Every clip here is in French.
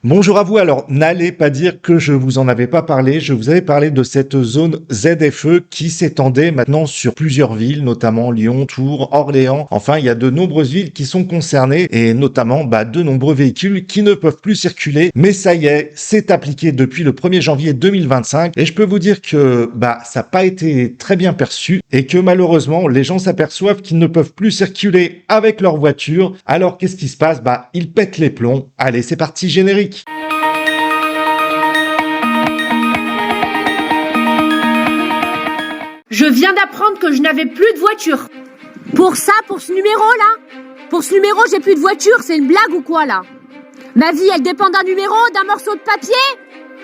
Bonjour à vous. Alors, n'allez pas dire que je vous en avais pas parlé. Je vous avais parlé de cette zone ZFE qui s'étendait maintenant sur plusieurs villes, notamment Lyon, Tours, Orléans. Enfin, il y a de nombreuses villes qui sont concernées et notamment de nombreux véhicules qui ne peuvent plus circuler. Mais ça y est, c'est appliqué depuis le 1er janvier 2025 et je peux vous dire que ça n'a pas été très bien perçu et que malheureusement, les gens s'aperçoivent qu'ils ne peuvent plus circuler avec leur voiture. Alors, qu'est-ce qui se passe? Ils pètent les plombs. Allez, c'est parti, générique. Je viens d'apprendre que je n'avais plus de voiture. Pour ce numéro-là? Pour ce numéro, j'ai plus de voiture, c'est une blague ou quoi, là? Ma vie, elle dépend d'un numéro, d'un morceau de papier?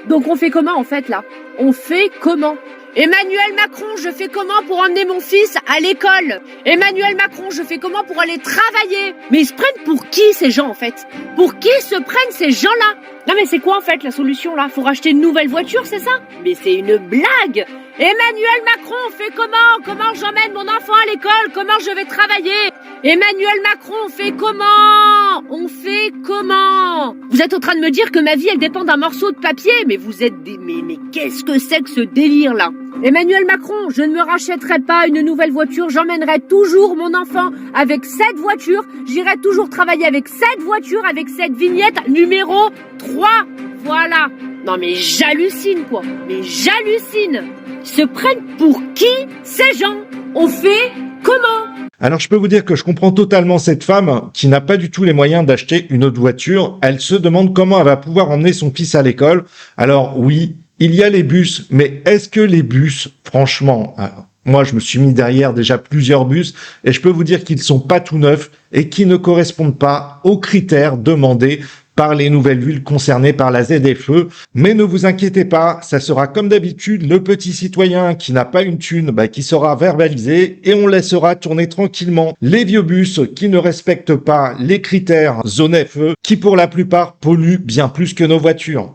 Donc on fait comment en fait là? On fait comment? Emmanuel Macron, je fais comment pour emmener mon fils à l'école? Emmanuel Macron, je fais comment pour aller travailler? Mais ils se prennent pour qui ces gens en fait? Pour qui se prennent ces gens-là? Non mais c'est quoi en fait la solution là? Faut racheter une nouvelle voiture, c'est ça? Mais c'est une blague! Emmanuel Macron, on fait comment? Comment j'emmène mon enfant à l'école? Comment je vais travailler? Emmanuel Macron, on fait comment? On fait comment? Vous êtes en train de me dire que ma vie elle dépend d'un morceau de papier? Mais vous êtes des... Mais qu'est-ce que c'est que ce délire là? Emmanuel Macron, je ne me rachèterai pas une nouvelle voiture, j'emmènerai toujours mon enfant avec cette voiture, j'irai toujours travailler avec cette voiture, avec cette vignette numéro 3. Voilà. Non mais j'hallucine quoi. Mais j'hallucine. Ils se prennent pour qui ces gens? On fait comment? Alors je peux vous dire que je comprends totalement cette femme qui n'a pas du tout les moyens d'acheter une autre voiture. Elle se demande comment elle va pouvoir emmener son fils à l'école. Alors oui, il y a les bus, mais est-ce que les bus, franchement, moi je me suis mis derrière déjà plusieurs bus et je peux vous dire qu'ils sont pas tout neufs et qui ne correspondent pas aux critères demandés par les nouvelles villes concernées par la ZFE. Mais ne vous inquiétez pas, ça sera comme d'habitude le petit citoyen qui n'a pas une thune qui sera verbalisé et on laissera tourner tranquillement les vieux bus qui ne respectent pas les critères zone FE qui pour la plupart polluent bien plus que nos voitures.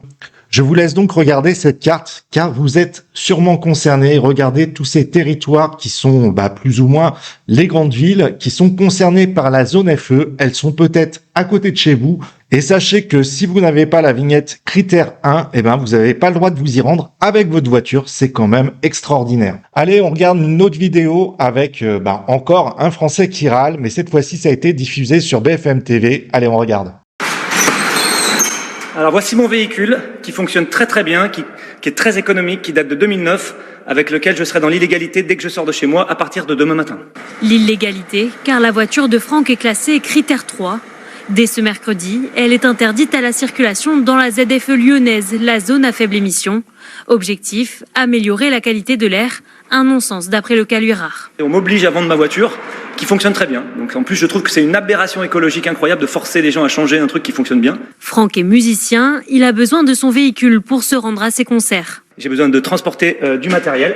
Je vous laisse donc regarder cette carte car vous êtes sûrement concernés. Regardez tous ces territoires qui sont plus ou moins les grandes villes qui sont concernées par la zone FE. Elles sont peut-être à côté de chez vous. Et sachez que si vous n'avez pas la vignette critère 1, vous n'avez pas le droit de vous y rendre avec votre voiture. C'est quand même extraordinaire. Allez, on regarde une autre vidéo avec encore un Français qui râle, mais cette fois-ci ça a été diffusé sur BFM TV. Allez, on regarde. Alors voici mon véhicule qui fonctionne très très bien, qui est très économique, qui date de 2009, avec lequel je serai dans l'illégalité dès que je sors de chez moi à partir de demain matin. L'illégalité, car la voiture de Franck est classée critère 3. Dès ce mercredi, elle est interdite à la circulation dans la ZFE lyonnaise, la zone à faible émission. Objectif, améliorer la qualité de l'air, un non-sens d'après le Caluirard. Et on m'oblige à vendre ma voiture, qui fonctionne très bien. Donc en plus, je trouve que c'est une aberration écologique incroyable de forcer les gens à changer un truc qui fonctionne bien. Franck est musicien, il a besoin de son véhicule pour se rendre à ses concerts. J'ai besoin de transporter du matériel.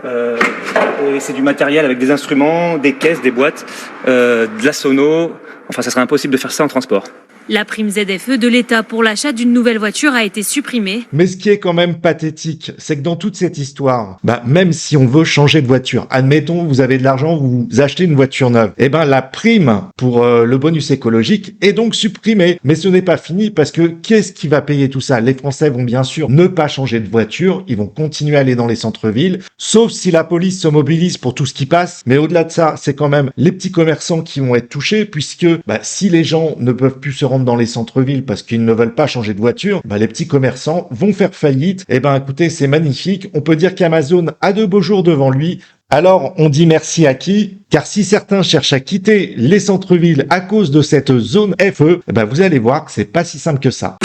Et c'est du matériel avec des instruments, des caisses, des boîtes, de la sono. Enfin, ça serait impossible de faire ça en transport. La prime ZFE de l'État pour l'achat d'une nouvelle voiture a été supprimée. Mais ce qui est quand même pathétique, c'est que dans toute cette histoire, même si on veut changer de voiture, admettons vous avez de l'argent, vous achetez une voiture neuve, la prime pour le bonus écologique est donc supprimée. Mais ce n'est pas fini parce que qu'est-ce qui va payer tout ça? Les Français vont bien sûr ne pas changer de voiture, ils vont continuer à aller dans les centres-villes, sauf si la police se mobilise pour tout ce qui passe. Mais au-delà de ça, c'est quand même les petits commerçants qui vont être touchés puisque si les gens ne peuvent plus se rendre dans les centres-villes parce qu'ils ne veulent pas changer de voiture, les petits commerçants vont faire faillite. Écoutez, c'est magnifique. On peut dire qu'Amazon a de beaux jours devant lui. Alors, on dit merci à qui? Car si certains cherchent à quitter les centres-villes à cause de cette zone FE, vous allez voir que c'est pas si simple que ça.